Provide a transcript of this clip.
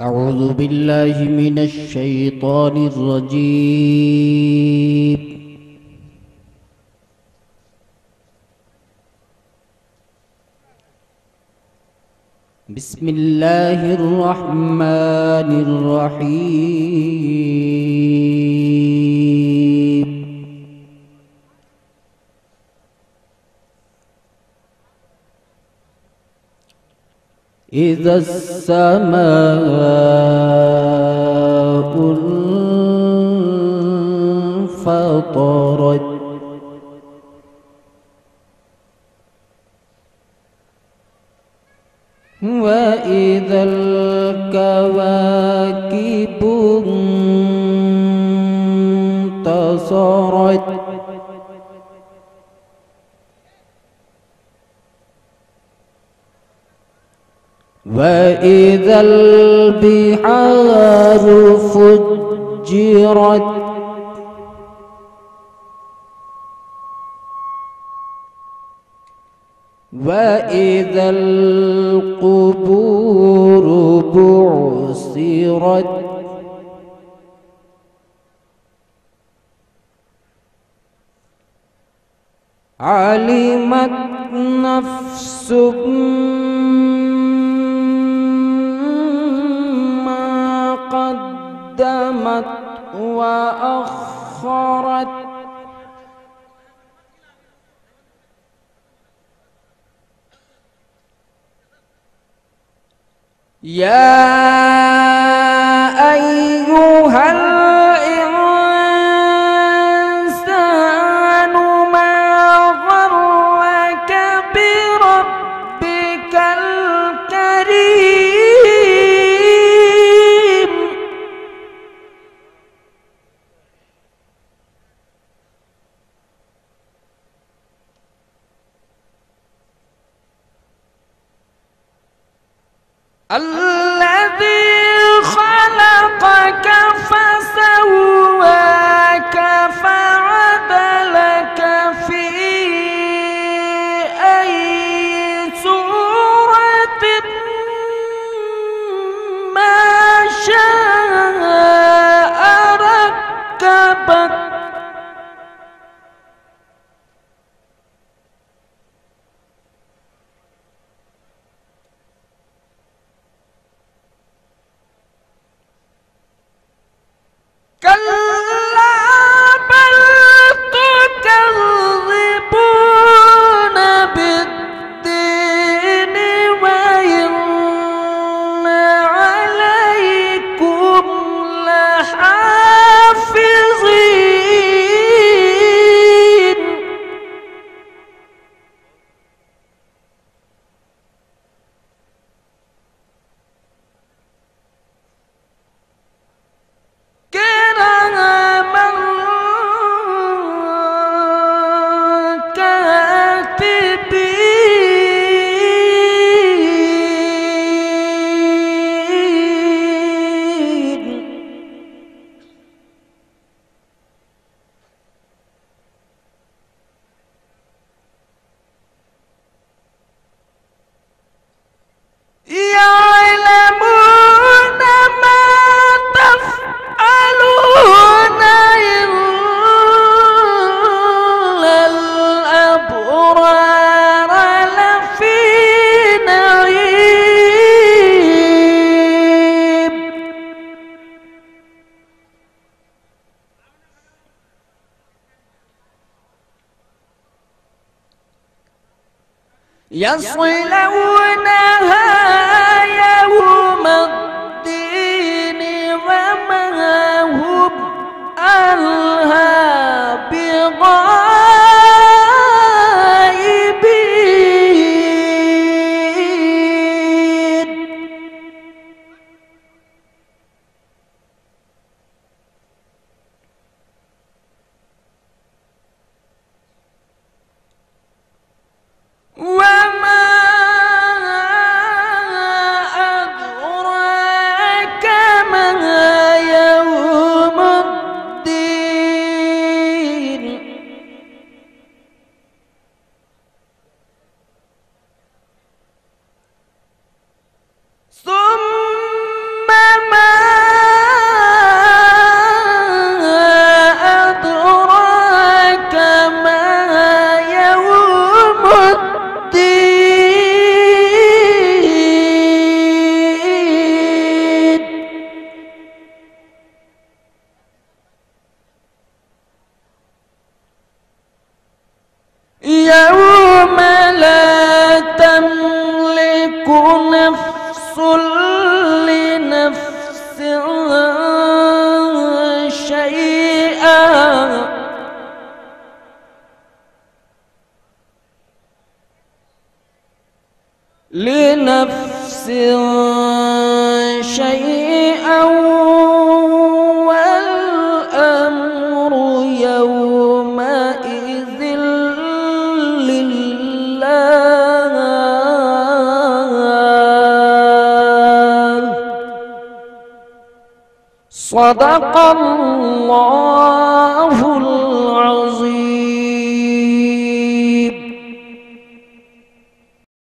أعوذ بالله من الشيطان الرجيم. بسم الله الرحمن الرحيم. إذا السماء انفطرت وإذا الكواكب انتصرت وإذا البحار فجرت وإذا القبور بعثرت علمت نفس ما قدمت وأخرت يا أيها الإنسان ما غرك بربك الكريم الذي خلقك فسواك فعدلك في أي صورة ما شاء ركبك كلا بل تكذبون بالدين وإن عليكم لحافظين كراما كاتبين يعلمون ما تفعلون إن الأبرار لفي نعيم يصلونها يوم الدين وما هم عنها بغائبين وما يوم لا تملك نفس لنفس شيئا والأمر يومئذ لله. صدق الله العظيم.